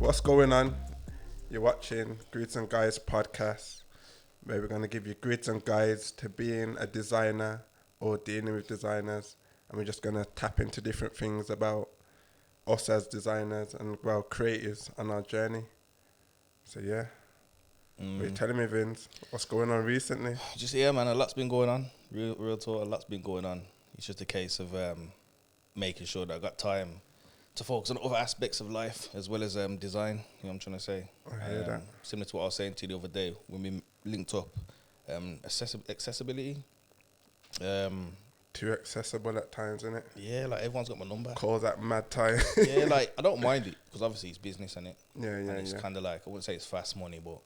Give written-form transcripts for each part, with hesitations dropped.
What's going on? You're watching Grids and Guides podcast, where we're going to give you grids and guides to being a designer or dealing with designers, and we're just going to tap into different things about us as designers and, well, creatives on our journey. So, yeah. What are you telling me, Vinz? What's going on recently? Just man, a lot's been going on. Real talk, a lot's been going on. It's just a case of making sure that I got time to focus on other aspects of life as well as design. You know what I'm trying to say? I hear that. Similar to what I was saying to you the other day when we linked up. Accessibility. Too accessible at times, isn't it? Yeah, like everyone's got my number. Calls at mad time. Yeah, like I don't mind it because obviously it's business, innit? Yeah. And it's kind of like, I wouldn't say it's fast money, but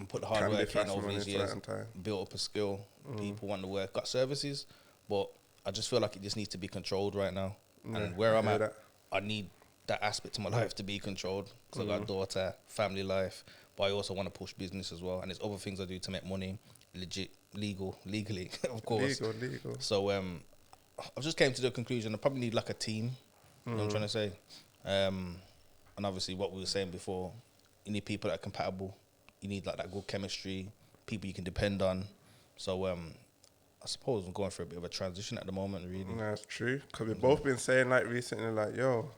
put the hard work in over these years, built up a skill. People want to work, got services, but I just feel like it just needs to be controlled right now. And where I'm at, I need that aspect of my life to be controlled because I got a daughter, family life, but I also want to push business as well. And there's other things I do to make money, legally, of course. Legal. So I just came to the conclusion I probably need like a team. You know what I'm trying to say? And obviously what we were saying before, you need people that are compatible. You need like that good chemistry, people you can depend on. So I suppose I'm going through a bit of a transition at the moment, really. No, that's true. Because we've both been saying like recently, like, yo,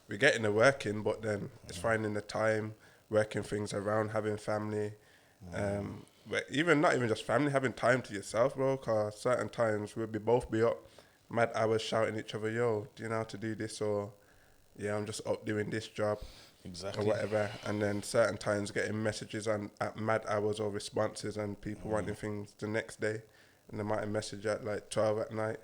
we're getting the work in, but then it's finding the time, working things around, having family. Not even just family, having time to yourself, bro. Because certain times we'll both be up mad hours shouting each other, yo, do you know how to do this? Or, yeah, I'm just up doing this job. Exactly. Or whatever. And then certain times getting messages at mad hours or responses and people wanting things the next day. And they might message at like 12 at night.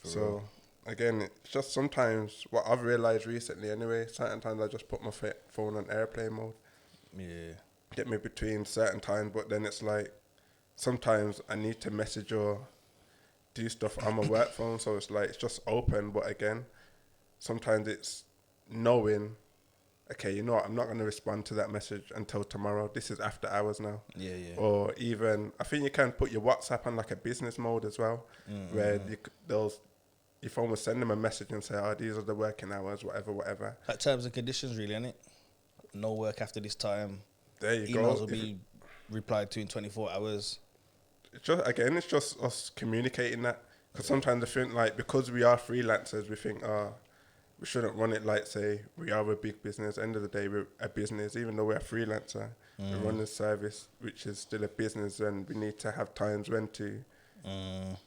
So, again, it's just sometimes what I've realised recently anyway, certain times I just put my phone on airplane mode. Yeah. Get me between certain times, but then it's like sometimes I need to message or do stuff on my work phone. So it's like, it's just open. But again, sometimes it's knowing, okay, you know what, I'm not going to respond to that message until tomorrow. This is after hours now. Yeah. Or even, I think you can put your WhatsApp on like a business mode as well, where your phone will send them a message and say, oh, these are the working hours, whatever. Like terms and conditions, really, innit? No work after this time. There you go. Emails will be replied to in 24 hours. It's just us communicating that. Because sometimes I think, like, because we are freelancers, we think, we shouldn't run it like, say, we are a big business. End of the day, we're a business. Even though we're a freelancer, we run a service, which is still a business, and we need to have times when to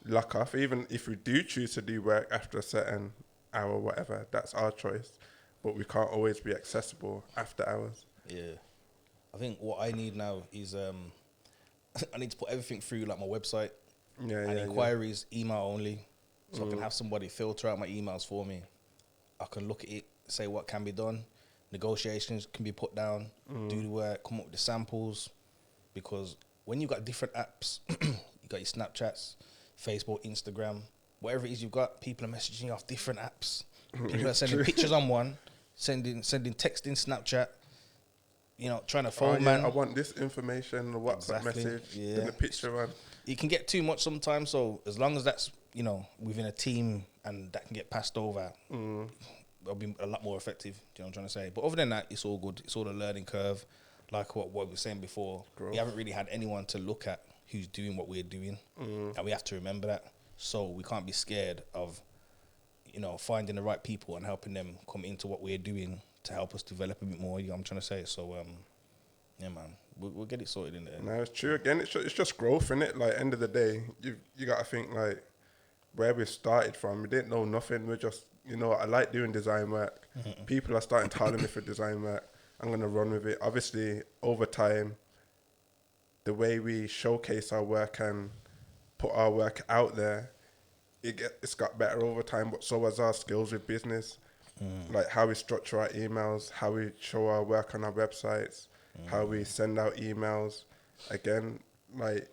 lock off. Even if we do choose to do work after a certain hour, whatever, that's our choice. But we can't always be accessible after hours. Yeah. I think what I need now is I need to put everything through, like my website. And inquiries, email only. So I can have somebody filter out my emails for me. I can look at it, say what can be done. Negotiations can be put down, do the work, come up with the samples. Because when you've got different apps, you got your Snapchats, Facebook, Instagram, whatever it is you've got, people are messaging you off different apps. People are sending pictures on one, sending text in Snapchat, you know, trying to phone man. I want this information, a WhatsApp message, and a picture on. It can get too much sometimes, so as long as that's, you know, within a team and that can get passed over, it'll be a lot more effective. Do you know what I'm trying to say? But other than that, it's all good. It's all a learning curve. Like what we were saying before, we haven't really had anyone to look at who's doing what we're doing. And we have to remember that. So we can't be scared of, you know, finding the right people and helping them come into what we're doing to help us develop a bit more. You know what I'm trying to say? So, yeah, man, we'll get it sorted in there. No, it's true. Again, it's just growth, innit? Like, end of the day, you got to think, like, where we started from. We didn't know nothing. We're just, you know, I like doing design work. People are starting to hire me for design work. I'm going to run with it. Obviously, over time, the way we showcase our work and put our work out there, it's got better over time, but so has our skills with business. Like how we structure our emails, how we show our work on our websites, how we send out emails. Again, like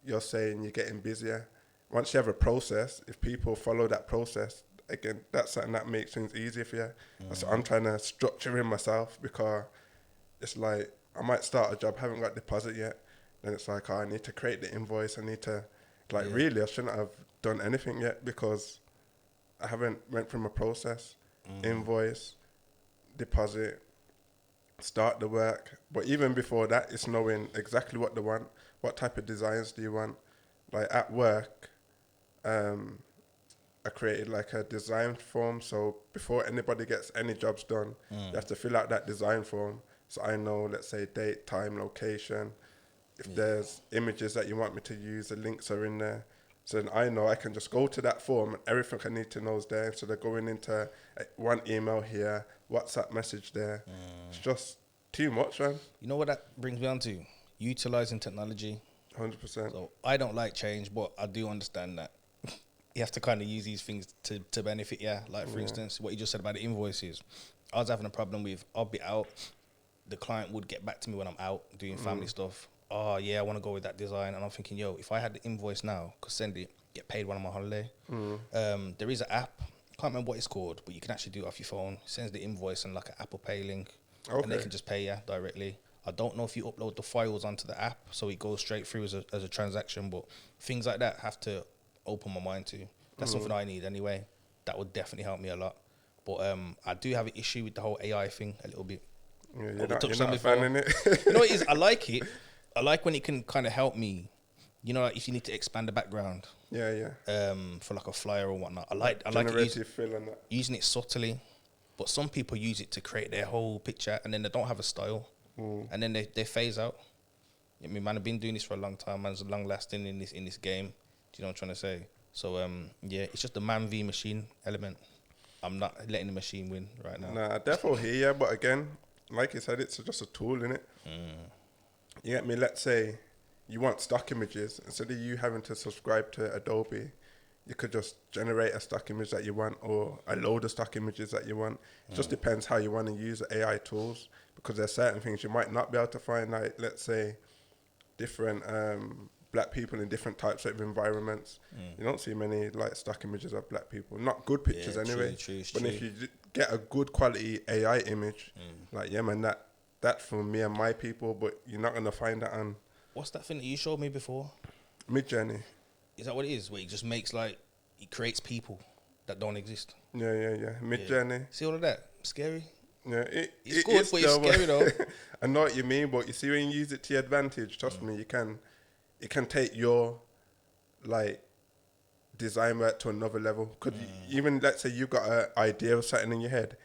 you're saying, you're getting busier. Once you have a process, if people follow that process, again, that's something that makes things easier for you. So I'm trying to structure in myself because it's like, I might start a job, haven't got deposit yet. Then it's like, I need to create the invoice. I need to, really, I shouldn't have done anything yet because I haven't went from a process. Invoice, deposit, start the work. But even before that, it's knowing exactly what they want, what type of designs do you want. Like at work, I created like a design form. So before anybody gets any jobs done, you have to fill out that design form. So I know, let's say, date, time, location. If there's images that you want me to use, the links are in there. So then I know I can just go to that form and everything I need to know is there. So they're going into one email here, WhatsApp message there. It's just too much, man. You know what that brings me on to? Utilizing technology. 100%. So I don't like change, but I do understand that you have to kind of use these things to benefit. Yeah, like for instance, what you just said about the invoices. I was having a problem with, I'll be out. The client would get back to me when I'm out doing family stuff. Oh yeah, I want to go with that design. And I'm thinking, yo, if I had the invoice now, could send it, get paid when I'm on holiday. There is an app, can't remember what it's called, but you can actually do it off your phone. It sends the invoice and like an Apple Pay link. Okay. And they can just pay you directly. I don't know if you upload the files onto the app so it goes straight through as a transaction, but things like that have to open my mind to. That's something I need anyway. That would definitely help me a lot. But I do have an issue with the whole AI thing a little bit. Yeah, you're not a fan in it. You know what it is? I like it. I like when it can kind of help me. You know, like if you need to expand the background. Yeah. For like a flyer or whatnot. I like using it subtly. But some people use it to create their whole picture and then they don't have a style. And then they phase out. I mean, man, I've been doing this for a long time. Man's long lasting in this game. Do you know what I'm trying to say? So yeah, it's just the man v machine element. I'm not letting the machine win right now. Nah, I definitely hear you, but again, like you said, it's just a tool, innit? You get me? Let's say you want stock images. Instead of you having to subscribe to Adobe, you could just generate a stock image that you want or a load of stock images that you want. It just depends how you want to use the AI tools, because there's certain things you might not be able to find, like, let's say, different black people in different types of environments. You don't see many like stock images of black people. Not good pictures anyway. True, but if you get a good quality AI image, like, yeah, man, that's for me and my people, but you're not going to find that on... What's that thing that you showed me before? Midjourney. Is that what it is? Where it just makes like, it creates people that don't exist. Yeah. Midjourney. See all of that? Scary? Yeah, it's good, but it's scary though. I know what you mean, but you see when you use it to your advantage, trust me, it can take your like design work to another level. Could even, let's say you've got an idea of something in your head,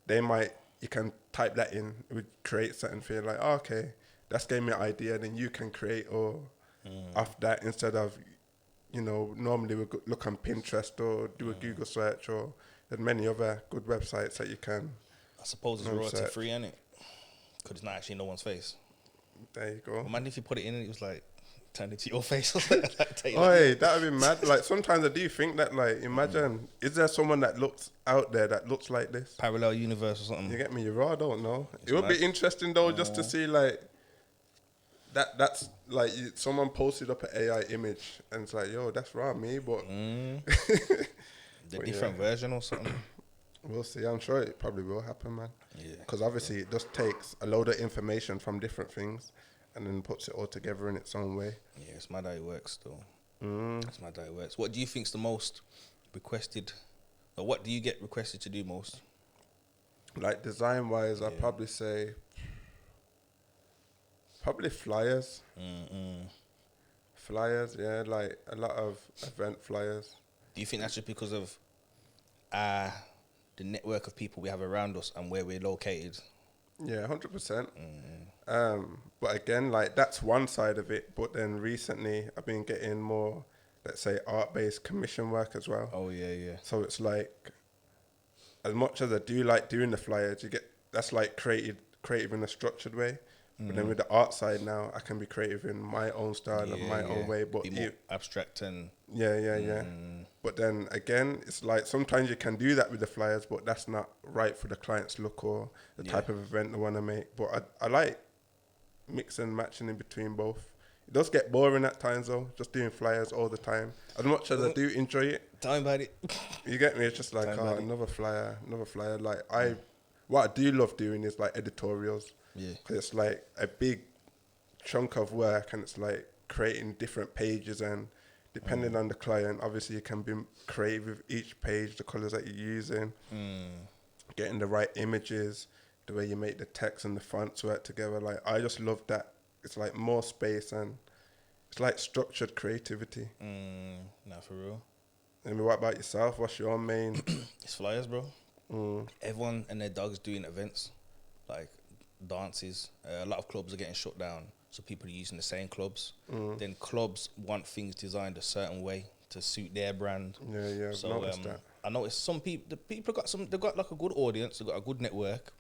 you can type that in, it would create something for you, like, oh, okay, that's gave me an idea, then you can create or off that, instead of, you know, normally we look on Pinterest or do a Google search, or there's many other good websites that you can. I suppose it's royalty free, isn't it? Because it's not actually no one's face. There you go. Imagine if you put it in and it was like turned into your face. Hey, that would be mad. Like sometimes I do think that, like, imagine, is there someone that looks out there that looks like this? Parallel universe or something. You get me? I don't know. It would be interesting though, just to see like that's like someone posted up an AI image and it's like, yo, that's right, me, but the different version or something. We'll see. I'm sure it probably will happen, man. Yeah. Because obviously it just takes a load of information from different things and then puts it all together in its own way. Yeah, it's mad how it works though. It's mad how it works. What do you think's the most requested, or what do you get requested to do most? Like design wise, I'd probably say flyers. Flyers, yeah, like a lot of event flyers. Do you think that's just because of the network of people we have around us and where we're located? Yeah, 100%. But again, like, that's one side of it. But then recently, I've been getting more, let's say, art-based commission work as well. Oh, yeah. So it's like, as much as I do like doing the flyers, that's like creative in a structured way. But then with the art side now, I can be creative in my own style and my own way. But be more abstract and... Yeah. But then again, it's like sometimes you can do that with the flyers, but that's not right for the client's look or the type of event they want to make. But I like mixing and matching in between both. It does get boring at times though, just doing flyers all the time. As much as I do enjoy it. Tell me about it. You get me? It's just like, another flyer. Like what I do love doing is like editorials. Yeah. Because it's like a big chunk of work and it's like creating different pages, and depending on the client, obviously you can be creative with each page, the colors that you're using, getting the right images, the way you make the text and the fonts work together. Like, I just love that. It's like more space and it's like structured creativity. Nah, for real. And what about yourself? What's your main? It's flyers, bro. Everyone and their dogs doing events, like dances. A lot of clubs are getting shut down, so people are using the same clubs. Then clubs want things designed a certain way to suit their brand. Yeah, So I've noticed that. I noticed some people. The people they've got like a good audience. They've got a good network,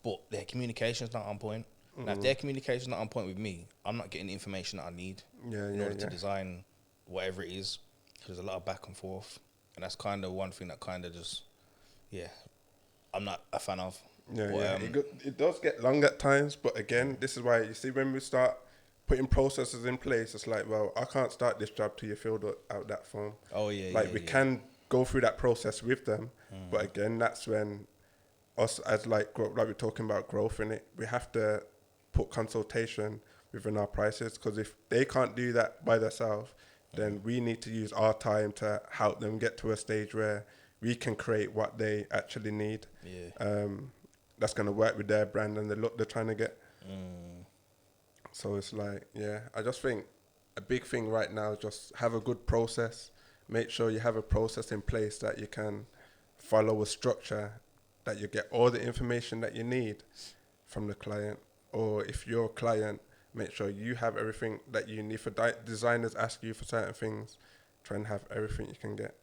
but their communication's not on point. Now, if their communication's not on point with me, I'm not getting the information that I need in order to design whatever it is. There's a lot of back and forth, and that's kind of one thing that kind of just, I'm not a fan of. It does get long at times, but again, this is why you see when we start putting processes in place, it's like, well, I can't start this job till you filled out that form. We can go through that process with them, but again, that's when us as like we're talking about growth in it, we have to put consultation within our prices, because if they can't do that by themselves, then we need to use our time to help them get to a stage where we can create what they actually need. That's going to work with their brand and the look they're trying to get. So it's like, I just think a big thing right now is just have a good process. Make sure you have a process in place that you can follow a structure, that you get all the information that you need from the client. Or if you're a client, make sure you have everything that you need. For designers ask you for certain things, try and have everything you can get.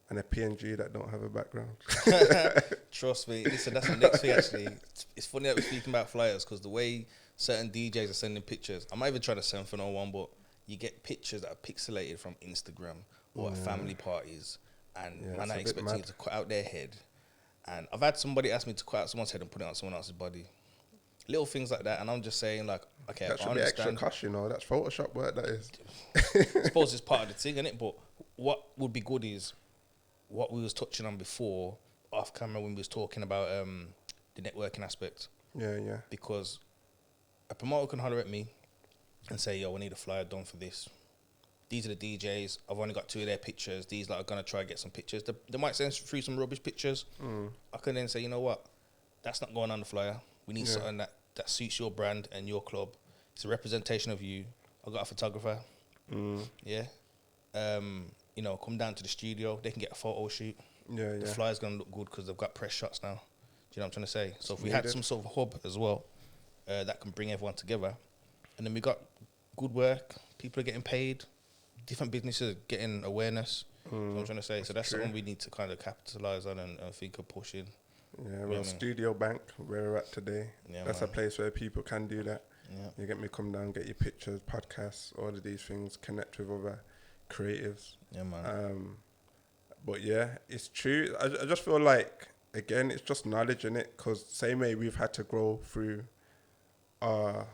And a PNG that don't have a background. Trust me. Listen, that's the next thing, actually. It's funny that we're speaking about flyers, because the way certain DJs are sending pictures, I'm not even trying to send for no one, but you get pictures that are pixelated from Instagram or at family parties, and man, I expect you to cut out their head. And I've had somebody ask me to cut out someone's head and put it on someone else's body. Little things like that, and I'm just saying, like, okay, that should I understand. be extra cost, you know. That's Photoshop work, that is. I suppose it's part of the thing, innit? But what would be good is what we was touching on before off camera when we was talking about the networking aspect. Yeah. Because a promoter can holler at me and say, yo, I need a flyer done for this. These are the DJs. I've only got 2 of their pictures. These are going to try to get some pictures. They might send through some rubbish pictures. I can then say, you know what? That's not going on the flyer. We need something that suits your brand and your club. It's a representation of you. I've got a photographer. You know, come down to the studio. They can get a photo shoot. The flyer's going to look good because they've got press shots now. Do you know what I'm trying to say? So if we had some sort of hub as well that can bring everyone together, and then we got good work, people are getting paid, different businesses are getting awareness. You know what I'm trying to say? So that's something we need to kind of capitalise on and think of pushing. Yeah, well, Studio Bank, where we're at today, that's a place where people can do that. You get me, come down, get your pictures, podcasts, all of these things, connect with other creatives. But it's true. I just feel like, again, it's just knowledge in it, because same way we've had to grow through our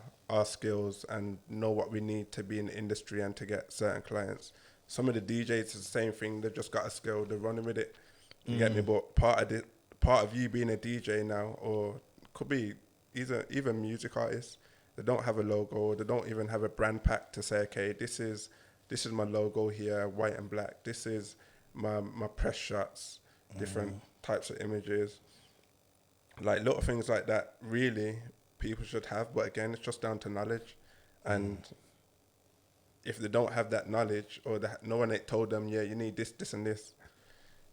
skills and know what we need to be in the industry and to get certain clients. Some of the DJs is the same thing. They've just got a skill. They're running with it. You get me? But part of you being a DJ now, or could be even music artists, they don't have a logo. They don't even have a brand pack to say, okay, this is my logo here, white and black. This is my press shots, different types of images. Like little things like that, really, people should have. But again, it's just down to knowledge. And if they don't have that knowledge, or no one ain't told them, you need this, this, and this.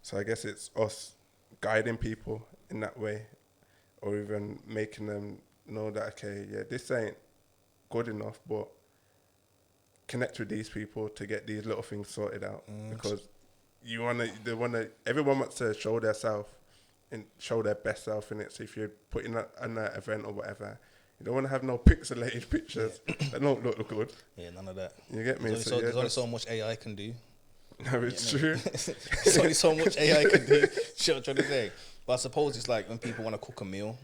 So I guess it's us guiding people in that way, or even making them know that, okay, this ain't good enough, but connect with these people to get these little things sorted out. Because everyone wants to show their self and show their best self in it. So if you're putting on an event or whatever, you don't want to have no pixelated pictures that don't look good. None of that. You get me? There's only so much AI can do. No, it's true. There's only so much AI can do. Sure, I'm trying to say. But I suppose it's like when people want to cook a meal,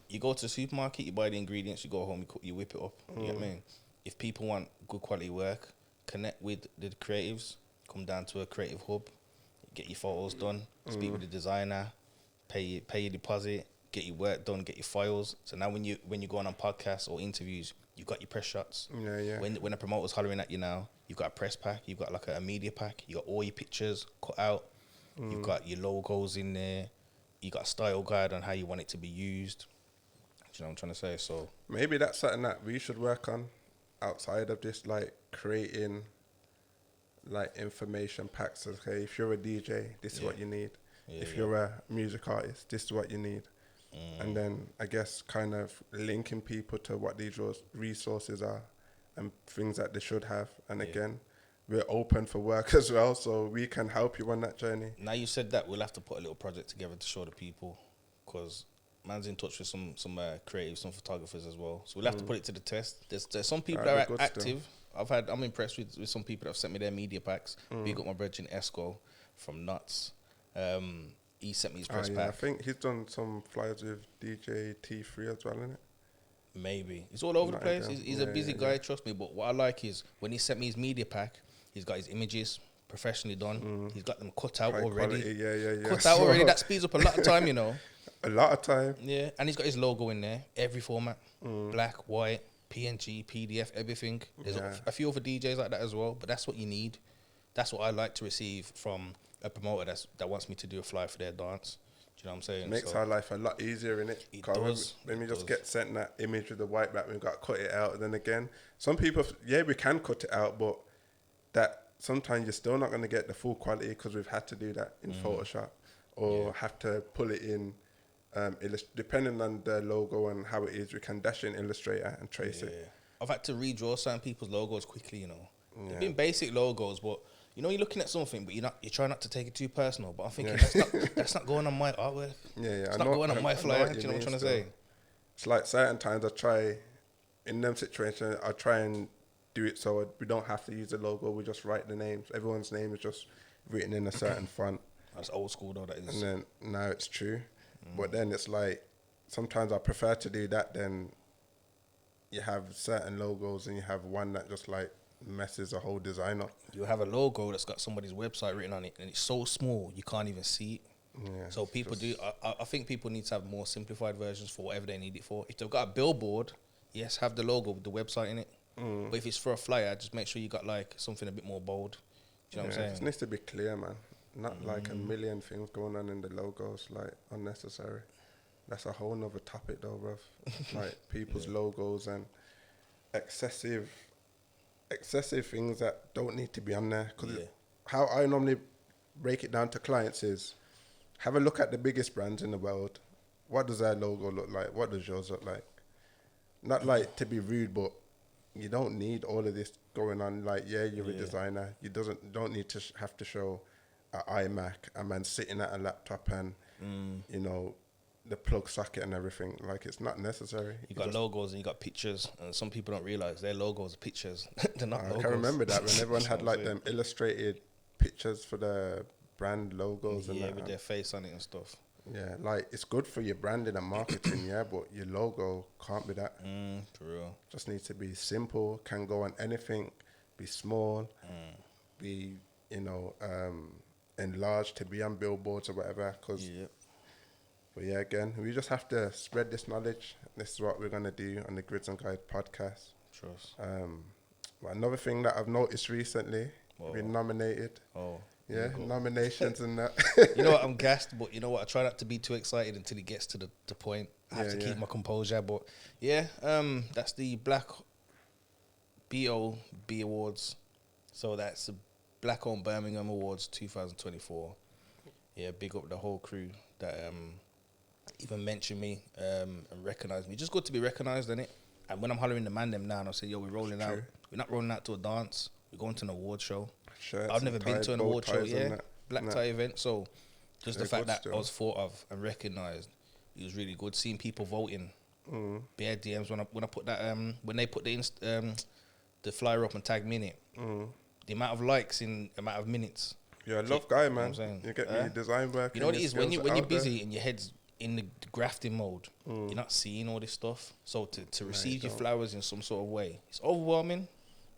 you go to the supermarket, you buy the ingredients, you go home, you whip it up. You know what I mean? If people want good quality work, connect with the creatives, come down to a creative hub, get your photos done, speak with the designer, pay your deposit, get your work done, get your files. So now when you go on podcasts or interviews, you've got your press shots. When a promoter's hollering at you now, you've got a press pack, you've got like a media pack, you got all your pictures cut out, you've got your logos in there, you got a style guide on how you want it to be used. you know what I'm trying to say? So maybe that's something that we should work on outside of this, like creating like information packs. Okay, if you're a DJ, this is what you need. If you're a music artist, this is what you need. And then I guess kind of linking people to what these resources are and things that they should have. And again, we're open for work as well, so we can help you on that journey. Now you said that, we'll have to put a little project together to show the people, because man's in touch with some creatives, some photographers as well. So we'll have to put it to the test. There's some people that are active. I'm impressed with some people that have sent me their media packs. We got my brethren Esco from Nuts. He sent me his press pack. I think he's done some flyers with DJ T3 as well, isn't it? Maybe. He's all over the place. He's a busy guy, trust me. But what I like is when he sent me his media pack, he's got his images professionally done. He's got them cut out already. Quality, Cut out already. That speeds up a lot of time, you know. A lot of time. Yeah, and he's got his logo in there. Every format. Black, white, PNG, PDF, everything. There's a few other DJs like that as well, but that's what you need. That's what I like to receive from a promoter that wants me to do a flyer for their dance. Do you know what I'm saying? It makes our life a lot easier, innit? It does. When we just get sent that image with the white back, we've got to cut it out. And then again, some people, we can cut it out, but that sometimes you're still not going to get the full quality because we've had to do that in Photoshop or have to pull it in, depending on the logo and how it is, we can dash in Illustrator and trace it. I've had to redraw certain people's logos quickly, you know. They've been basic logos, but you know, you're looking at something, but you try not to take it too personal. But I'm thinking that's not going on my artwork. It's not going on my flyer. Do you know what I'm trying to say? It's like certain times I try, in them situations, I try and do it so we don't have to use the logo. We just write the names. Everyone's name is just written in a certain font. That's old school though. That is. And then now it's true, but then it's like sometimes I prefer to do that than you have certain logos and you have one that just like messes a whole design up. You have a logo that's got somebody's website written on it, and it's so small you can't even see it. So people I think people need to have more simplified versions for whatever they need it for. If they've got a billboard, yes, have the logo with the website in it. But if it's for a flyer, just make sure you got like something a bit more bold. Do you know what I'm saying? It needs to be clear, man. Not like a million things going on in the logos, like unnecessary. That's a whole nother topic though, bruv. Like people's logos and excessive things that don't need to be on there. Because how I normally break it down to clients is, have a look at the biggest brands in the world. What does their logo look like? What does yours look like? Not like to be rude, but you don't need all of this going on. Like, you're a designer. You don't need to have to show an iMac, a man sitting at a laptop and, you know, the plug socket and everything. Like, it's not necessary. You got logos and you got pictures, and some people don't realize their logos are pictures. They're not logos. I can remember that when everyone had like them illustrated pictures for the brand logos and that, with their face on it and stuff. Yeah, like it's good for your branding and marketing, but your logo can't be that. For real. Just needs to be simple, can go on anything, be small, be, you know, enlarged to be on billboards or whatever. But yeah, again, we just have to spread this knowledge. This is what we're going to do on the Grids and Guide podcast. Trust. But another thing that I've noticed recently, we've been nominated. Yeah, nominations and that. You know what, I'm gassed, but you know what, I try not to be too excited until it gets to the point. I have to keep my composure, but that's the Black BOB Awards. So that's the Black Owned Birmingham Awards 2024. Yeah, big up the whole crew that even mentioned me and recognised me. Just good to be recognised, isn't it? And when I'm hollering the man them now, and I say, yo, we're rolling out. We're not rolling out to a dance. We're going to an award show. I've never been to an award show, black tie event. So just the fact that I was thought of and recognised, it was really good. Seeing people voting, bare DMs when I put that when they put the flyer up and tagged me in it. The amount of likes in amount of minutes. Yeah, I love guy, man. You get me design work. You know what it is when you're busy and your head's in the grafting mode, you're not seeing all this stuff. So to receive your flowers in some sort of way, it's overwhelming.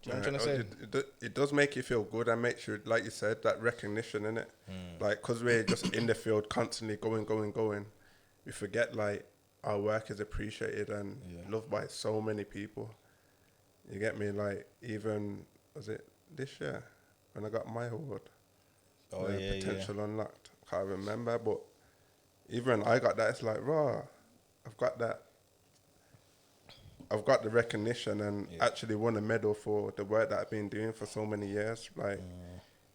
Do you know what I'm trying to say? It does make you feel good and makes you, like you said, that recognition, innit? Like, because we're just in the field constantly going, we forget, like, our work is appreciated and loved by so many people. You get me? Like, even, was it this year when I got my award? Potential Unlocked. Can't remember, but even when I got that, it's like, raw, I've got that I've got the recognition and actually won a medal for the work that I've been doing for so many years. Like,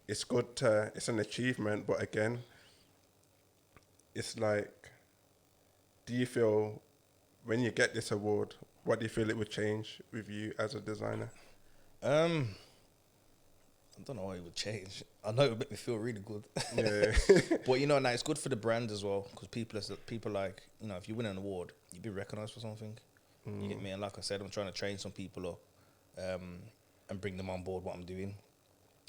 it's good to, it's an achievement, but again, it's like, do you feel when you get this award, what do you feel it would change with you as a designer? I don't know what it would change. I know it would make me feel really good. Yeah. But you know, now it's good for the brand as well, because people like, you know, if you win an award, you'd be recognised for something. You get me? And like I said, I'm trying to train some people up and bring them on board what I'm doing.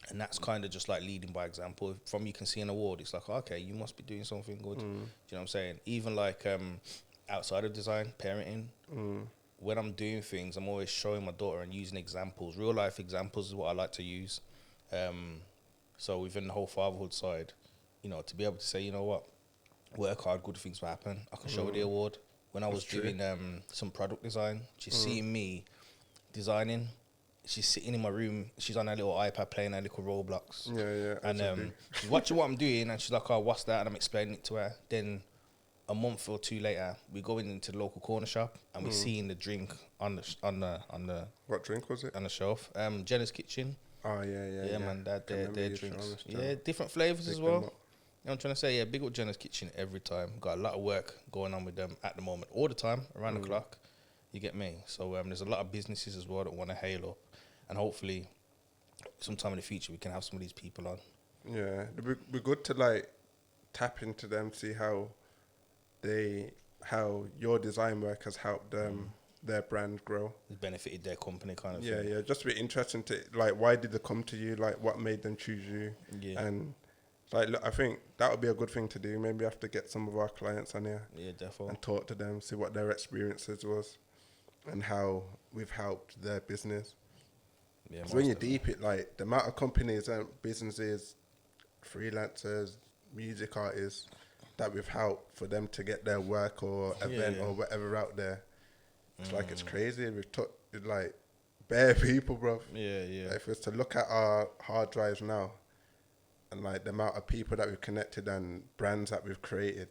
And that's kind of just like leading by example. From you can see an award, it's like, okay, you must be doing something good. Do you know what I'm saying? Even like outside of design, parenting, when I'm doing things, I'm always showing my daughter and using examples. Real life examples is what I like to use. So within the whole fatherhood side, you know, to be able to say, you know what, work hard, good things will happen. I can show her the award. When I was doing some product design, she's seeing me designing. She's sitting in my room. She's on her little iPad playing her little Roblox. Yeah. And she's watching what I'm doing, and she's like, "Oh, what's that?" And I'm explaining it to her. Then a month or two later, we go into the local corner shop, and we're seeing the drink on the what drink was it? On the shelf. Jenna's Kitchen. Oh yeah. Yeah, man, their drinks. Yeah, different flavors as well. You know what I'm trying to say? Yeah, big up Jenna's Kitchen every time. Got a lot of work going on with them at the moment, all the time, around the clock. You get me? So there's a lot of businesses as well that want to hail up. And hopefully, sometime in the future, we can have some of these people on. Yeah, it'd be good to like tap into them, see how your design work has helped them, their brand grow. It's benefited their company, kind of thing. Yeah, just be interesting to like, why did they come to you? Like, what made them choose you? Yeah. And like, look, I think that would be a good thing to do. Maybe have to get some of our clients on here. Yeah, definitely. And talk to them, see what their experiences was, and how we've helped their business. Yeah, so when you deep it, like the amount of companies and businesses, freelancers, music artists that we've helped for them to get their work or event or whatever out there, it's like it's crazy. We've took like bare people, bro. Yeah. Like, if it's to look at our hard drives now, and like the amount of people that we've connected and brands that we've created.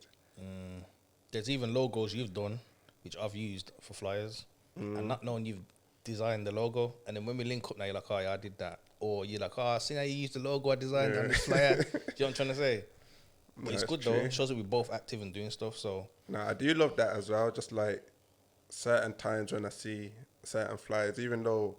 There's even logos you've done, which I've used for flyers, and not knowing you've designed the logo, and then when we link up now, you're like, oh yeah, I did that, or you're like, oh, I see how you used the logo I designed on this flyer. Do you know what I'm trying to say? But it's good though. It shows that we're both active and doing stuff. So I do love that as well. Just like certain times when I see certain flyers, even though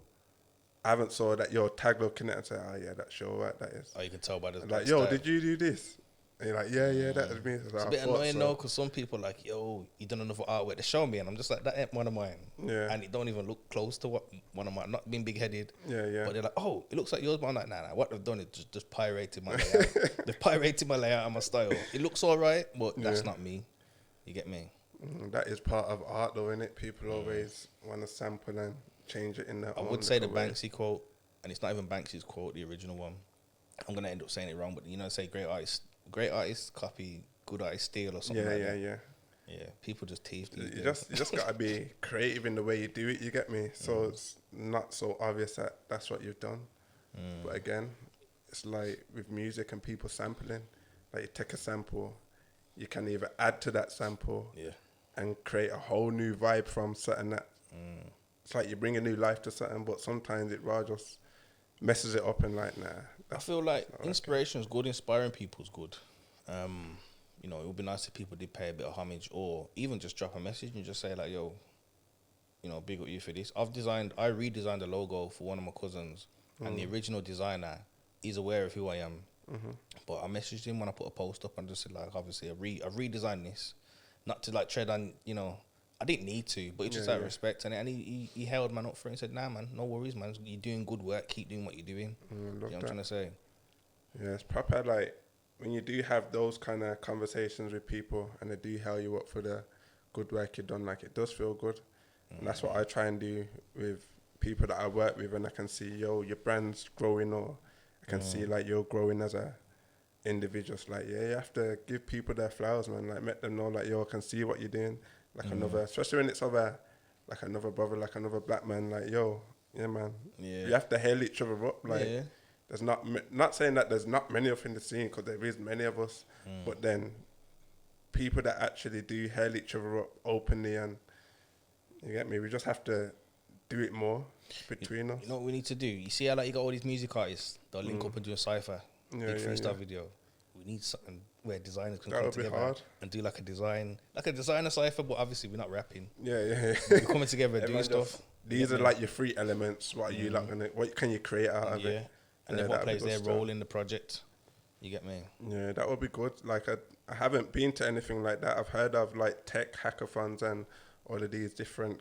I haven't saw that your tag looking at it, and say, oh yeah, that's your work. That is. Oh, you can tell by the like, yo, did you do this? And you're like, yeah, that was me. It's a bit annoying though, because some people are like, yo, you done another artwork to show me, and I'm just like, that ain't one of mine. Yeah. And it don't even look close to what one of mine, not being big headed. Yeah. But they're like, oh, it looks like yours, but I'm like, nah. What they've done is just pirated my layout. They've pirated my layout and my style. It looks all right, but that's not me. You get me? That is part of art though, innit? People always want to sample and change it in their own. I would say the Banksy quote, and it's not even Banksy's quote, the original one. I'm going to end up saying it wrong, but you know, say great artists copy, good artists steal or something like that. Yeah, people just tease. You just got to be creative in the way you do it, you get me? So it's not so obvious that that's what you've done. But again, it's like with music and people sampling, like you take a sample, you can either add to that sample and create a whole new vibe from something that, it's like you bring a new life to something, but sometimes it rather just messes it up and like, nah. I feel like inspiration is good, inspiring people is good. You know, it would be nice if people did pay a bit of homage, or even just drop a message and just say like, yo, you know, big up you for this. I redesigned the logo for one of my cousins, and the original designer is aware of who I am. But I messaged him when I put a post up and just said like, obviously I've redesigned this, not to like tread on, you know, I didn't need to, but it's just out of respect. And he held man up for it and said, nah, man, no worries, man. You're doing good work. Keep doing what you're doing. You know what I'm trying to say? Yeah, it's proper. Like, when you do have those kind of conversations with people and they do hail you up for the good work you've done, like, it does feel good. And that's what I try and do with people that I work with, and I can see, yo, your brand's growing, or I can see, like, you're growing as a individual. It's like, you have to give people their flowers, man. Like, let them know, like, yo, I can see what you're doing. Like another, especially when it's like another brother, like another black man, like, yo, yeah, man. Yeah. You have to hail each other up. Like, there's not saying that there's not many of us in the scene, because there is many of us, but then people that actually do hail each other up openly, and you get me, we just have to do it more between us. You know what we need to do? You see how like you got all these music artists that link up and do a cypher, big freestyle video. We need something where designers can come together and do like a designer cypher, but obviously we're not rapping. We're coming together and doing stuff. These are like your three elements. What are you like gonna? What can you create out of it? And everyone plays their role in the project. You get me? Yeah, that would be good. Like I haven't been to anything like that. I've heard of like tech hackathons and all of these different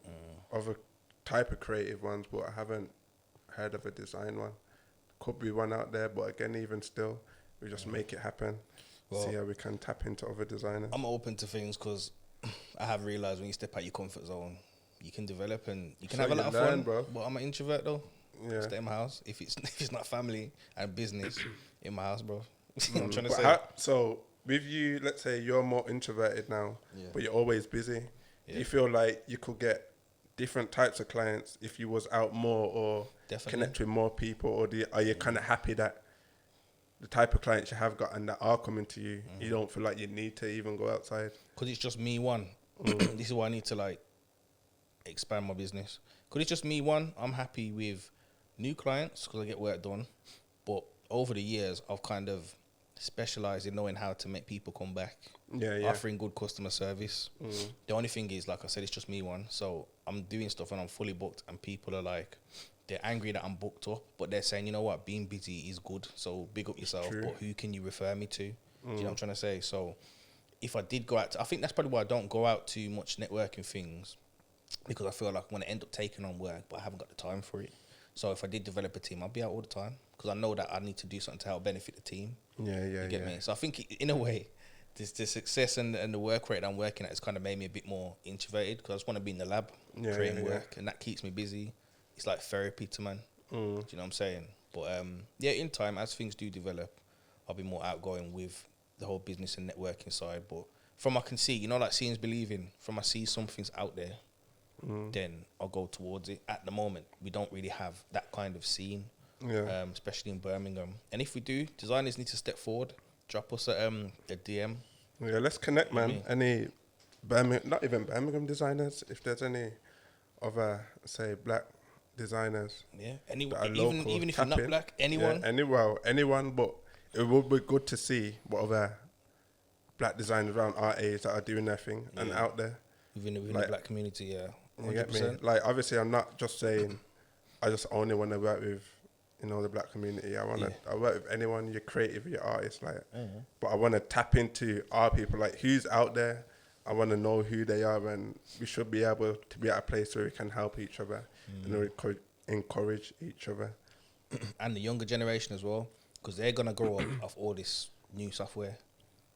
other type of creative ones, but I haven't heard of a design one. Could be one out there, but again, even still, we just make it happen. Well, see how we can tap into other designers. I'm open to things because I have realised when you step out your comfort zone, you can develop and you can have a lot of fun, bro. But I'm an introvert though. Yeah. Stay in my house. If it's not family and business, in my house, bro. I'm trying to say. So with you, let's say you're more introverted now, but you're always busy. Do you feel like you could get different types of clients if you was out more or connect with more people, or are you kind of happy that the type of clients you have got and that are coming to you, you don't feel like you need to even go outside? Because it's just me, one. This is why I need to like expand my business. Because it's just me, one. I'm happy with new clients because I get work done. But over the years, I've kind of specialised in knowing how to make people come back. Offering good customer service. The only thing is, like I said, it's just me, one. So I'm doing stuff and I'm fully booked and people are like, they're angry that I'm booked up, but they're saying, you know what, being busy is good. So big up yourself, but who can you refer me to? Do you know what I'm trying to say? So if I did go out, I think that's probably why I don't go out too much networking things, because I feel like I'm going to end up taking on work, but I haven't got the time for it. So if I did develop a team, I'd be out all the time because I know that I need to do something to help benefit the team. You get me? So I think in a way, the success and the work rate I'm working at has kind of made me a bit more introverted because I just want to be in the lab creating work, and that keeps me busy. It's like therapy to man. Do you know what I'm saying? But in time, as things do develop, I'll be more outgoing with the whole business and networking side. But from I can see, you know, like seeing's believing. From I see something's out there, then I'll go towards it. At the moment, we don't really have that kind of scene, especially in Birmingham. And if we do, designers need to step forward. Drop us a DM. Yeah, let's connect, man. Any Birmingham, not even Birmingham designers, if there's any other, say, black designers. Yeah, even if you're not black, anyone. Yeah, anyone, but it would be good to see what other black designers around our age that are doing their thing and out there. Within like, the black community, 100%. You get me? Like, obviously, I'm not just saying I just only want to work with, you know, the black community. I work with anyone, you're creative, you're artist, like, but I want to tap into our people, like who's out there. I want to know who they are, and we should be able to be at a place where we can help each other and encourage each other. And the younger generation as well, because they're going to grow up off all this new software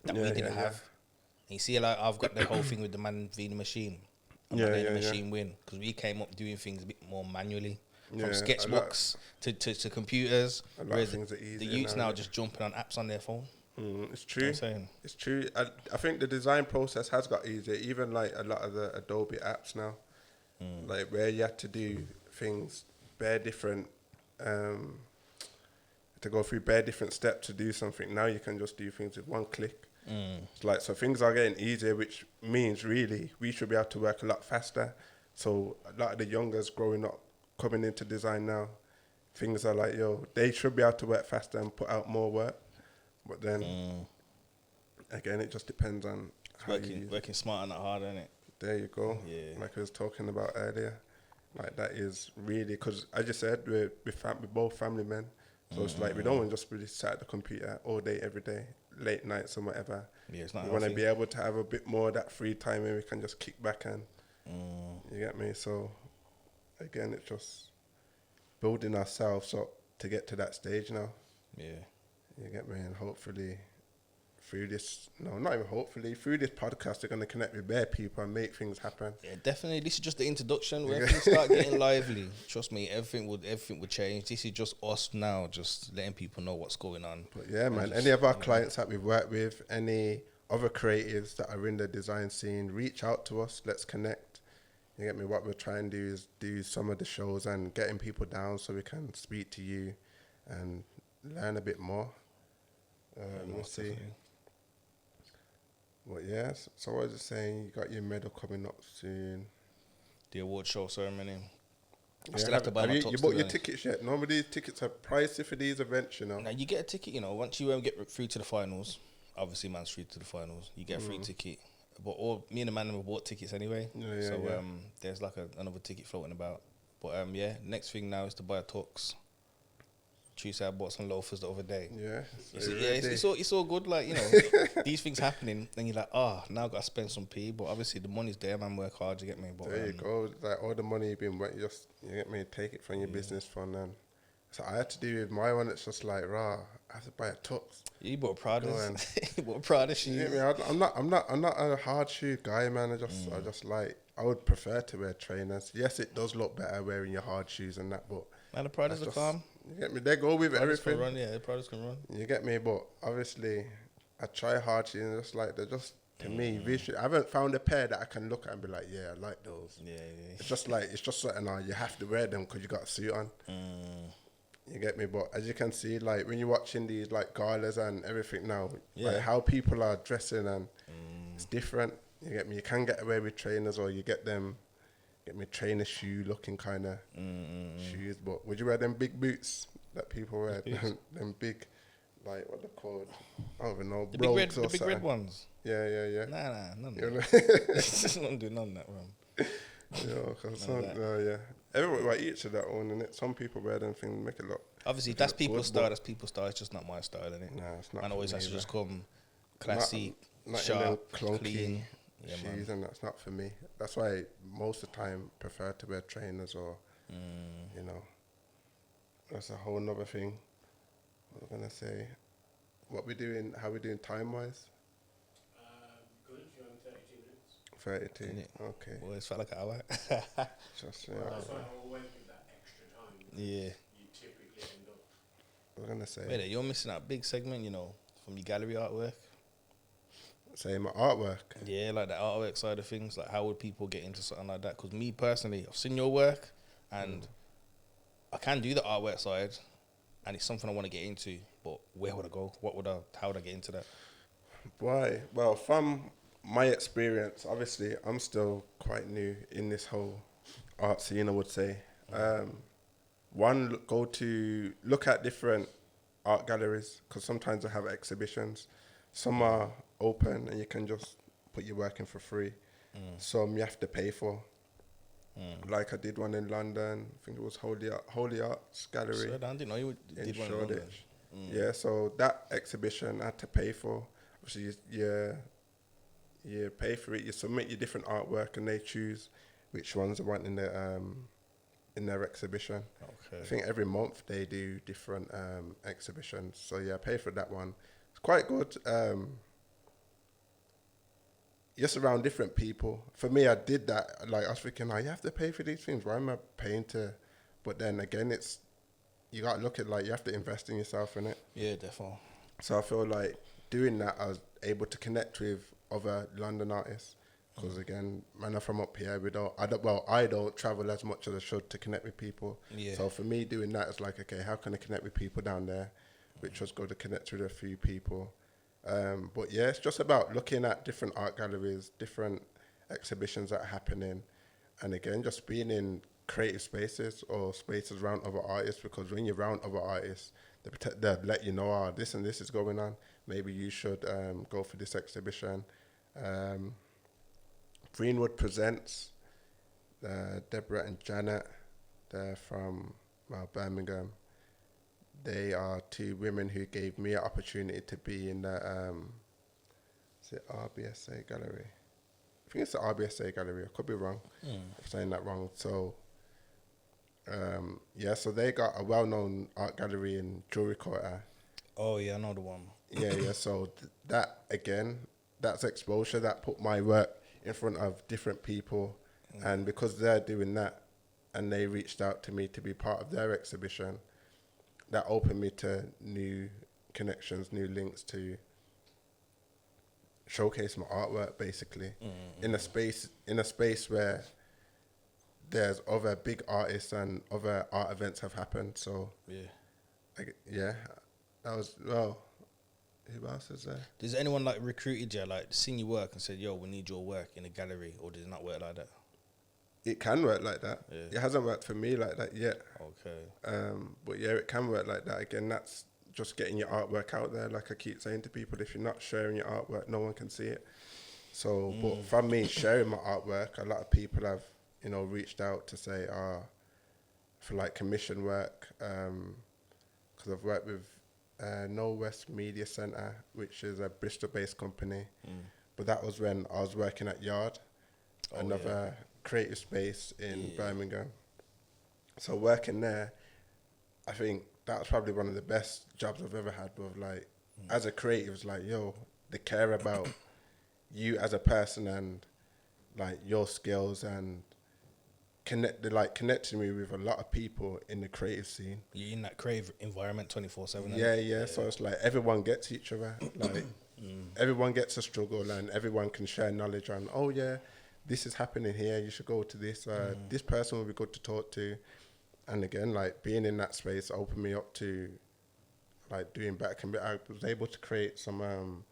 that we didn't have. And you see, like, I've got the whole thing with the man v the machine. I'm not letting the machine win, because we came up doing things a bit more manually. From sketchbooks to computers. Whereas the youths now just jumping on apps on their phone. It's true. It's true. I think the design process has got easier. Even like a lot of the Adobe apps now, like where you have to do things bare different, to go through bare different steps to do something. Now you can just do things with one click. It's like, so things are getting easier, which means really we should be able to work a lot faster. So a lot of the youngers growing up, coming into design now, things are like, they should be able to work faster and put out more work. But then, again, it just depends on how working smart and not hard, isn't it? There you go. Yeah. Like I was talking about earlier. Like, that is really, because I just said, we're both family men. So it's like, we don't want to just really sit at the computer all day, every day, late nights and whatever. Yeah, it's not we want to be able to have a bit more of that free time where we can just kick back and, you get me? So, again, it's just building ourselves up to get to that stage now. Yeah. You get me? And hopefully through this, through this podcast, they're going to connect with bare people and make things happen. Yeah, definitely. This is just the introduction. Where things start getting lively, trust me, everything would change. This is just us now, just letting people know what's going on. But yeah, man, any of our clients that we've worked with, any other creatives that are in the design scene, reach out to us. Let's connect. You get me? What we're trying to do is do some of the shows and getting people down so we can speak to you and learn a bit more. We'll see. Well, yes. So I was just saying, you got your medal coming up soon. The award show ceremony. I still have to buy my tops. You bought your tickets yet? Normally tickets are pricey for these events, you know. Now you get a ticket, you know, once you get through to the finals. Obviously, man's through to the finals. You get a free ticket. But me and the man have bought tickets anyway. There's like another ticket floating about. But next thing now is to buy a tux. Tuesday I bought some loafers the other day. Yeah. It's all good. Like, you know, these things happening, then you're like, now I've got to spend some P. But obviously the money's there, man. Work hard, you get me. But there you go. Like all the money you've been, you get me. Take it from your business fund, and so I had to do with my one. It's just like, I have to buy a tux. You bought Prada. You bought Prada shoes. Yeah, I'm not a hard shoe guy, man. I just like, I would prefer to wear trainers. Yes, it does look better wearing your hard shoes and that, but man, the Pradas are calm. You get me? They go with everything. Can run, the Pradas can run. You get me? But obviously, I try hard shoes, and just like they're just to me visually. I haven't found a pair that I can look at and be like, yeah, I like those. Yeah. It's just something you have to wear them because you got a suit on. You get me? But as you can see, like when you're watching these like galas and everything now, like how people are dressing and it's different. You get me? You can get away with trainers, or you get me trainer shoe looking kind of shoes. But would you wear them big boots that people wear? them big, like what they're called? I don't even know. The big red ones. Yeah. Nah, none of that. Don't do none of that, bro. Everybody each of their own, and some people wear them things, make it look. Obviously, that's people's style. That's people's style. It's just not my style, innit? Nah, it's not. Man always has to just come classy, not sharp, clunky clean shoes, and that's not for me. That's why most of the time prefer to wear trainers or, you know, that's a whole nother thing. What was I gonna say? What we doing? How we doing time wise? Good. You're on 32 minutes. 32. Okay. Well, it's felt like an hour. That's why I always give that extra time. Yeah. You typically end up. I was gonna say. Wait, you're missing that big segment, you know, from your gallery artwork. Say my artwork. Yeah, like the artwork side of things. Like, how would people get into something like that? Because me personally, I've seen your work, and I can do the artwork side, and it's something I want to get into. But where would I go? How would I get into that? Why? Well, from my experience, obviously, I'm still quite new in this whole art scene, I would say. Look at different art galleries, because sometimes they have exhibitions. Some are open and you can just put your work in for free. Some you have to pay for. Like I did one in London. I think it was Holy Arts Gallery. I didn't know you did one in London. Yeah, so that exhibition I had to pay for. Obviously, you pay for it. You submit your different artwork, and they choose which ones they want in their exhibition. Okay. I think every month they do different exhibitions. So yeah, I pay for that one. It's quite good. Just around different people. For me, I did that. Like I was thinking, you have to pay for these things. Why am I paying to? But then again, you got to look at like you have to invest in yourself in it. Yeah, definitely. So I feel like doing that, I was able to connect with other London artists. Because again, man, I'm from up here. I don't travel as much as I should to connect with people. Yeah. So for me, doing that is like, okay, how can I connect with people down there? Which was good to connect with a few people. But yeah, it's just about looking at different art galleries, different exhibitions that are happening, and again, just being in creative spaces or spaces around other artists, because when you're around other artists, they'll let you know, this and this is going on. Maybe you should go for this exhibition. Greenwood Presents, Deborah and Janet, they're from Birmingham. They are two women who gave me an opportunity to be in the is it RBSA gallery? I think it's the RBSA gallery. I could be wrong if saying that wrong. So so they got a well-known art gallery in Jewelry Quarter. Oh yeah, I know the one. Yeah. So that's exposure. That put my work in front of different people, and because they're doing that, and they reached out to me to be part of their exhibition, that opened me to new connections, new links to showcase my artwork, basically, in a space where there's other big artists and other art events have happened. So that was who else is there? Does anyone like recruited you, like seen your work and said, "Yo, we need your work in a gallery," or did it not work like that? it can work like that. Yeah. It hasn't worked for me like that yet. Okay. But yeah, it can work like that. Again, that's just getting your artwork out there. Like I keep saying to people, if you're not sharing your artwork, no one can see it. So, but for me, sharing my artwork, a lot of people have, you know, reached out to say, for like commission work, because I've worked with No West Media Centre, which is a Bristol-based company. But that was when I was working at Yard, another creative space in Birmingham. So working there, I think that was probably one of the best jobs I've ever had. With like, as a creative, it's like, yo, they care about you as a person and like your skills, and connecting me with a lot of people in the creative scene. You're in that creative environment 24/7. Yeah. So it's like everyone gets each other. Like everyone gets a struggle, and everyone can share knowledge on. Oh yeah, this is happening here. You should go to this. This person will be good to talk to. And again, like being in that space opened me up to like doing back. And I was able to create some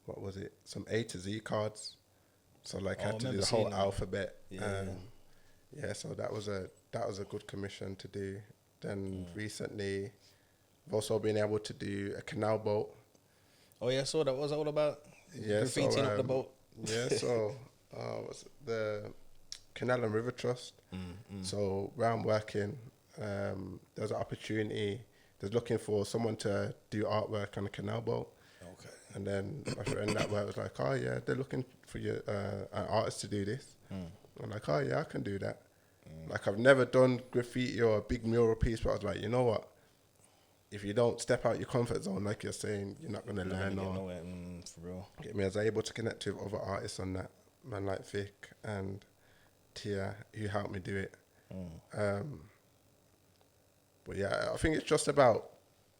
what was it? Some A to Z cards. So like I had to do the whole alphabet. So that was a good commission to do. Then recently, I've also been able to do a canal boat. Oh yeah, so that was all about graffitiing up the boat. Yeah, so what's the Canal and River Trust. So where I'm working, there's an opportunity. They're looking for someone to do artwork on a canal boat. Okay. And then my friend that work was like, oh yeah, they're looking for you, an artist to do this. I'm like, oh yeah, I can do that. Like I've never done graffiti or a big mural piece, but I was like, you know what? If you don't step out your comfort zone, like you're saying, you're not going to learn. For real. Get me. I was able to connect with other artists on that, man like Vic and Tia, who helped me do it. But yeah, I think it's just about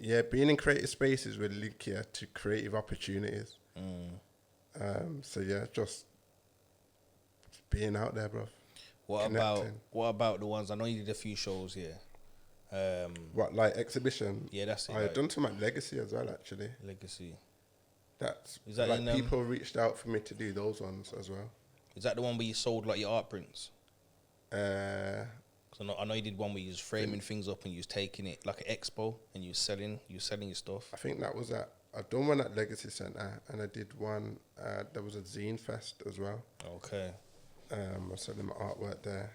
being in creative spaces will link you to creative opportunities. So yeah, just being out there, bro. What about the ones? I know you did a few shows here. What, like exhibition? Yeah, that's it. I've done some at Legacy as well, actually. Legacy. Is that like people reached out for me to do those ones as well. Is that the one where you sold like your art prints? Cause I know you did one where you was framing things up and you was taking it like an expo and you was selling your stuff. I think that was I've done one at Legacy Centre, and I did one. There was a zine fest as well. Okay. I was selling my artwork there.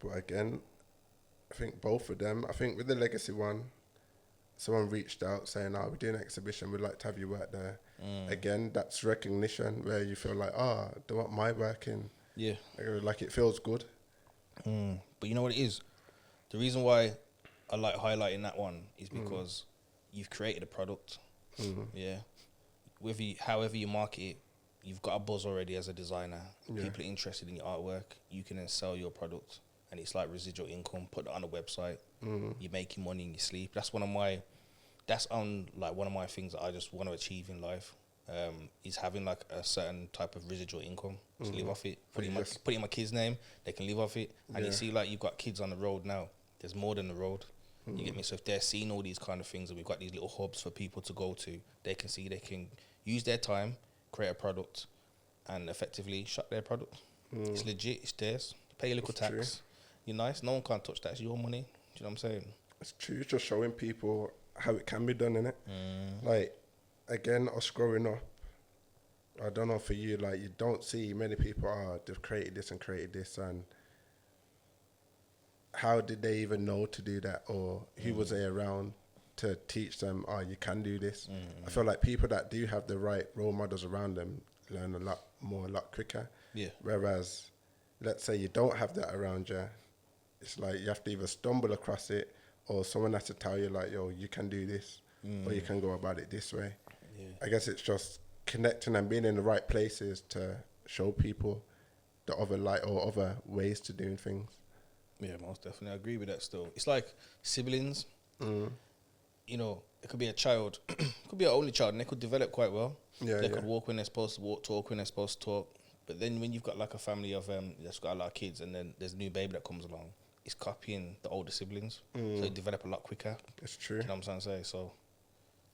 But again, I think both of them. I think with the Legacy one, someone reached out saying, "Oh, we're doing an exhibition. We'd like to have you work there." Again, that's recognition where you feel like, they want my work in. Yeah. Like it feels good. But you know what it is? The reason why I like highlighting that one is because you've created a product. Yeah. However you market it, you've got a buzz already as a designer. Yeah. People are interested in your artwork. You can then sell your product, and it's like residual income. Put it on a website. You're making money in your sleep. That's one of my things that I just want to achieve in life. Is having like a certain type of residual income to live off it. Put it in my kid's name, they can live off it. And you see, like, you've got kids on the road now. There's more than the road. You get me? So if they're seeing all these kind of things, and we've got these little hubs for people to go to, they can use their time, create a product, and effectively shut their product. It's legit. It's theirs. Pay a little tax. True. You're nice. No one can't touch that. It's your money. Do you know what I'm saying? It's true. It's just showing people how it can be done, innit? Like, again, us growing up, I don't know for you, like, you don't see many people, they've created this, and how did they even know to do that, or who was they around to teach them, you can do this? I feel like people that do have the right role models around them learn a lot more, a lot quicker. Yeah. Whereas, let's say you don't have that around you, it's like you have to either stumble across it, or someone has to tell you, like, yo, you can do this, or you can go about it this way. Yeah. I guess it's just connecting and being in the right places to show people the other light or other ways to doing things. Yeah, most definitely. I agree with that still. It's like siblings. You know, it could be a child, it could be an only child, and they could develop quite well. They could walk when they're supposed to walk, talk when they're supposed to talk. But then when you've got like a family of that's got a lot of kids, and then there's a new baby that comes along, it's copying the older siblings. So they develop a lot quicker. It's true. You know what I'm trying to say? So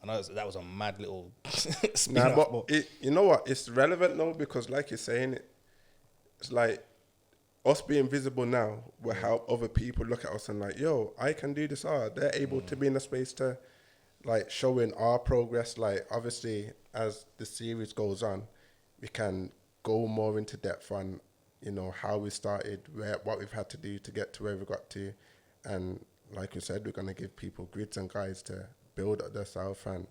I know that was a mad little but you know what? It's relevant though, because like you're saying, it's like us being visible now will help other people look at us and like, yo, I can do this art. They're able to be in a space to like showing our progress. Like obviously as the series goes on, we can go more into depth on, you know, how we started, what we've had to do to get to where we got to. And like we said, we're going to give people grids and guides to build up themselves and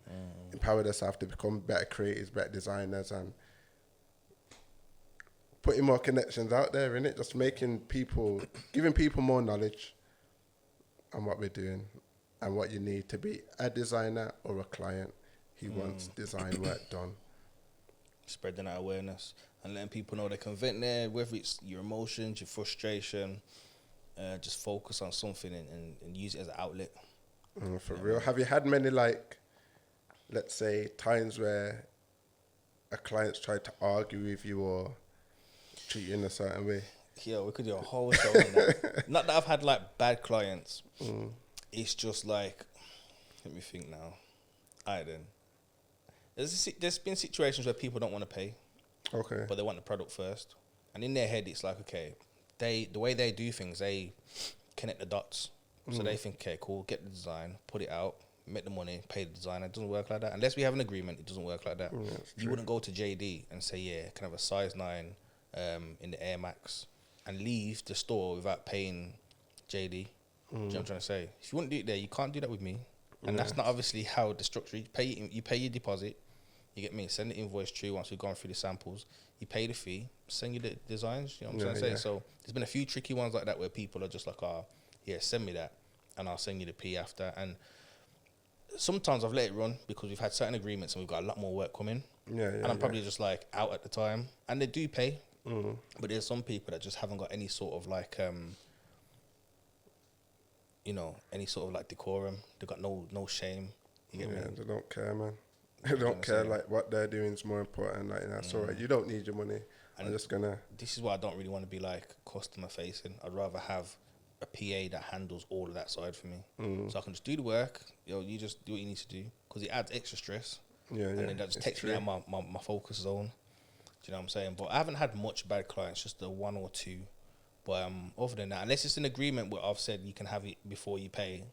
empower themselves to become better creators, better designers, and putting more connections out there, innit? Just making people, giving people more knowledge on what we're doing and what you need to be a designer or a client who wants design work done. Spreading that awareness and letting people know they can vent there, whether it's your emotions, your frustration, just focus on something and use it as an outlet. For real. Have you had many, like, let's say, times where a client's tried to argue with you or treat you in a certain way? Yeah, we could do a whole show on that. Not that I've had, like, bad clients. It's just, like, let me think now. All right, then. There's been situations where people don't want to pay. Okay. But they want the product first. And in their head, it's like, okay, the way they do things, they connect the dots. So they think, okay, cool, get the design, put it out, make the money, pay the designer. It doesn't work like that. Unless we have an agreement, it doesn't work like that. You wouldn't go to JD and say, yeah, can I have a size 9 in the Air Max and leave the store without paying JD. Do you know what I'm trying to say? If you wouldn't do it there, you can't do that with me. And that's not obviously how the structure is. You pay your deposit, you get me, send the invoice through once we've gone through the samples, you pay the fee, send you the designs, you know what I'm trying to say? So there's been a few tricky ones like that where people are just like, yeah, send me that, and I'll send you the P after. And sometimes I've let it run because we've had certain agreements and we've got a lot more work coming. And I'm probably just like out at the time. And they do pay. But there's some people that just haven't got any sort of like, you know, any sort of like decorum. They've got no shame. You get me? They don't care, man. They don't care, like, what they're doing is more important. Like, that's all right. You don't need your money. I'm just going to... This is why I don't really want to be, like, customer-facing. I'd rather have a PA that handles all of that side for me. So I can just do the work. Yo, you just do what you need to do. Because it adds extra stress. And then that just takes me out my focus zone. Do you know what I'm saying? But I haven't had much bad clients, just the one or two. But other than that, unless it's an agreement where I've said you can have it before you pay,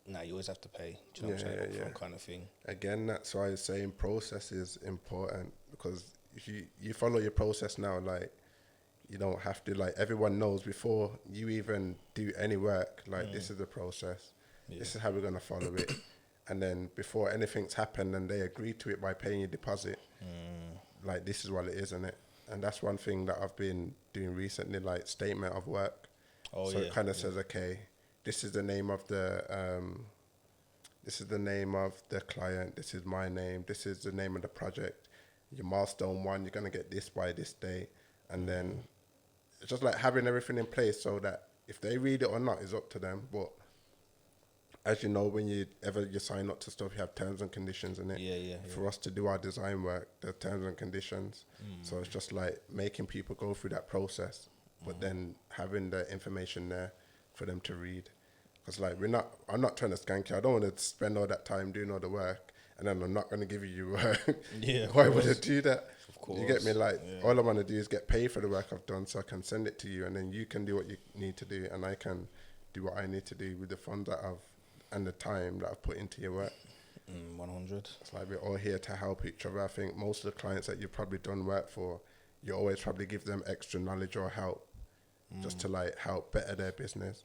no, you always have to pay. Do you know what I'm saying? Kind of thing. Again, that's why I'm saying process is important, because if you follow your process now, like, you don't have to, like, everyone knows before you even do any work, like, this is the process. This is how we're going to follow it. And then before anything's happened and they agree to it by paying your deposit, like, this is what it is, isn't it? And that's one thing that I've been doing recently, like, statement of work. So it kind of says, okay, this is the name of the client. This is my name. This is the name of the project. Your milestone 1, you're gonna get this by this date, and then it's just like having everything in place so that if they read it or not is up to them. But as you know, when you sign up to stuff, you have terms and conditions in it. For us to do our design work, the terms and conditions. So it's just like making people go through that process, but then having the information there for them to read. Because, like, I'm not trying to skank you. I don't want to spend all that time doing all the work and then I'm not going to give you work. Why would I do that? Of course. You get me? Like, all I want to do is get paid for the work I've done so I can send it to you, and then you can do what you need to do and I can do what I need to do with the funds that and the time that I've put into your work. 100. It's like we're all here to help each other. I think most of the clients that you've probably done work for, you always probably give them extra knowledge or help just to, like, help better their business.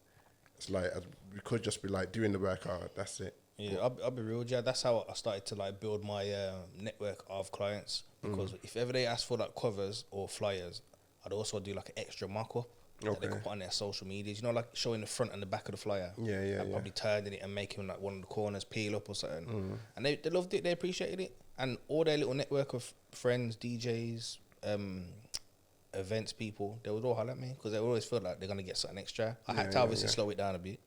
It's like, we could just be like doing the work, that's it. Yeah, I'll be real with you. That's how I started to, like, build my network of clients. Because if ever they ask for, like, covers or flyers, I'd also do, like, an extra mock-up that they could put on their social medias. You know, like showing the front and the back of the flyer. I'd probably turning it and making, like, one of the corners peel up or something. And they loved it. They appreciated it. And all their little network of friends, DJs, events people, they would all holler at me because they always feel like they're going to get something extra. I had to obviously slow it down a bit.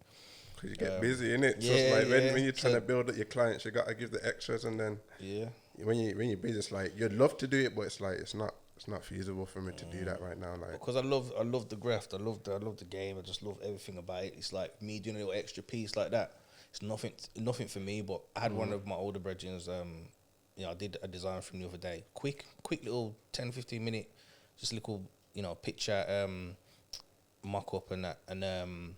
Because you get busy, innit? So it's like when you're trying to build up your clients, you got to give the extras, and then when you're busy, it's like you'd love to do it, but it's like it's not feasible for me to do that right now. Like, because I love the graft, I love the game, I just love everything about it. It's like me doing a little extra piece like that. It's nothing for me, but I had one of my older brethren, I did a design from the other day. Quick little 10-15 minute, just little picture mock up and that, and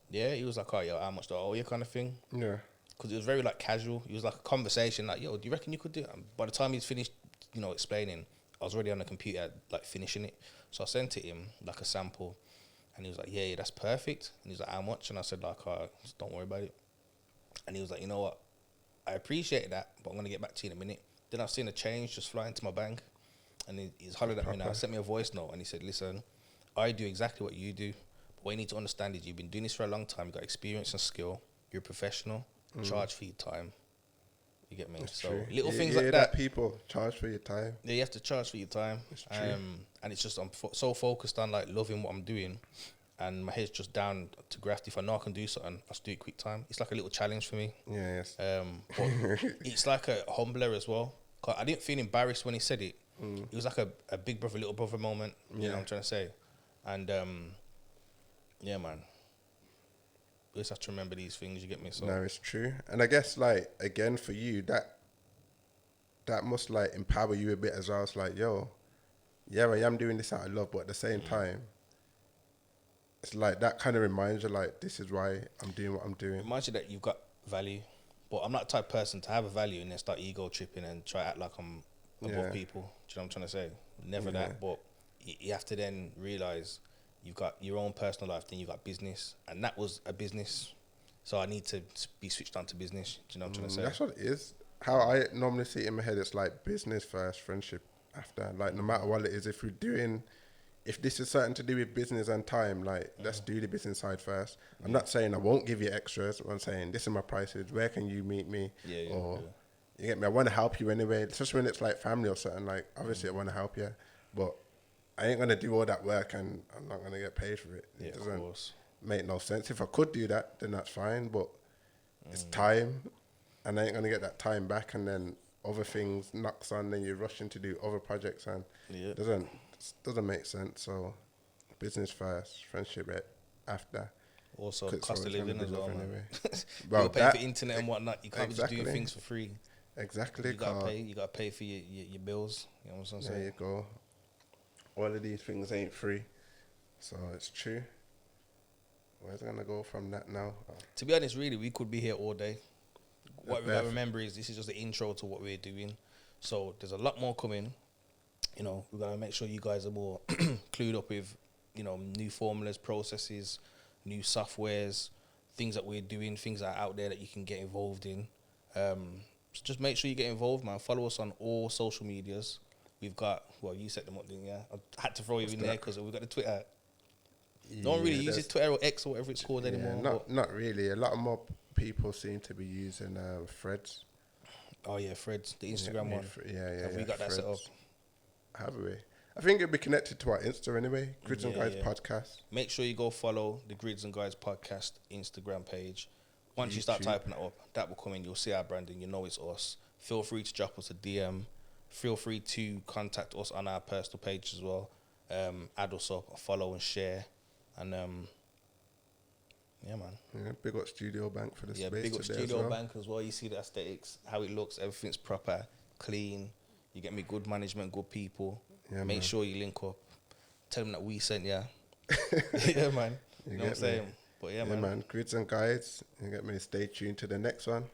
yeah, he was like, oh, yo, how much do I owe you, kind of thing. Yeah. Because it was very like casual. It was like a conversation, like, yo, do you reckon you could do it? And by the time he's finished, explaining, I was already on the computer, like finishing it. So I sent it him like a sample, and he was like, yeah, that's perfect. And he's like, how much? And I said, like, just don't worry about it. And he was like, you know what? I appreciate that, but I'm gonna get back to you in a minute. Then I've seen a change just fly into my bank, and he's hollered at me now. Sent me a voice note, and he said, listen, I do exactly what you do, but what you need to understand is you've been doing this for a long time. You've got experience and skill. You're a professional. Charge for your time. You get me? That's so true. little things like that. People charge for your time. Yeah, you have to charge for your time. It's true. And it's just I'm so focused on like loving what I'm doing, and my head's just down to graft. If I know I can do something, I'll just do it quick time. It's like a little challenge for me. Yeah, yes. But it's like a humbler as well. 'Cause I didn't feel embarrassed when he said it. It was like a big brother, little brother moment. You know what I'm trying to say? And yeah, man. You just have to remember these things. You get me? So no, it's true. And I guess like again for you, that must like empower you a bit as well. It's like, yo, yeah, I am doing this out of love, but at the same time, it's like that kind of reminds you, like, this is why I'm doing what I'm doing. Reminds you that you've got value. But I'm not the type of person to have a value and then start ego tripping and try to act like I'm above people. Do you know what I'm trying to say? Never that. But you have to then realise you've got your own personal life, then you've got business. And that was a business. So I need to be switched on to business. Do you know what I'm trying to say? That's what it is. How I normally see it in my head, it's like business first, friendship after. Like no matter what it is, if this is something to do with business and time, like let's do the business side first. I'm not saying I won't give you extras. I'm saying this is my prices. Where can you meet me? You get me? I want to help you anyway. Especially when it's like family or something. Like obviously I want to help you, but I ain't gonna do all that work and I'm not gonna get paid for it. It doesn't make no sense. If I could do that, then that's fine. But it's time, and I ain't gonna get that time back. And then other things knocks on, then you're rushing to do other projects, and it doesn't make sense. So business first, friendship after. Also cost of living as well. Anyway. Well, you're paying for internet and whatnot. You can't just do things for free. Exactly. You gotta pay for your bills. You know what I'm saying? There you go. All of these things ain't free, so it's true. Where's it gonna go from that now? To be honest, really, we could be here all day. What we gotta remember is this is just the intro to what we're doing. So there's a lot more coming. You know, we're gonna make sure you guys are more clued up with, new formulas, processes, new softwares, things that we're doing, things that are out there that you can get involved in. So just make sure you get involved, man. Follow us on all social medias. We've got, you set them up, didn't you? I had to throw you in there because we've got the Twitter. No one really uses Twitter or X or whatever it's called anymore. Not really. A lot more people seem to be using Threads. Oh, yeah, Threads, the Instagram one. Have we got that set up? Have we? I think it'll be connected to our Insta anyway, Grids and Guides Podcast. Make sure you go follow the Grids and Guides Podcast Instagram page. Once you start typing it up, that will come in. You'll see our branding. You know it's us. Feel free to drop us a DM. Feel free to contact us on our personal page as well. Add us up, follow and share. And yeah, man. Yeah, big up Studio Bank for the space. Yeah, big up Studio Bank as well. You see the aesthetics, how it looks, everything's proper, clean. You get me, good management, good people. Yeah, make sure you link up. Tell them that we sent you. Yeah, man. You know what I'm saying? But yeah, man. Grids and Guides. You get me. Stay tuned to the next one.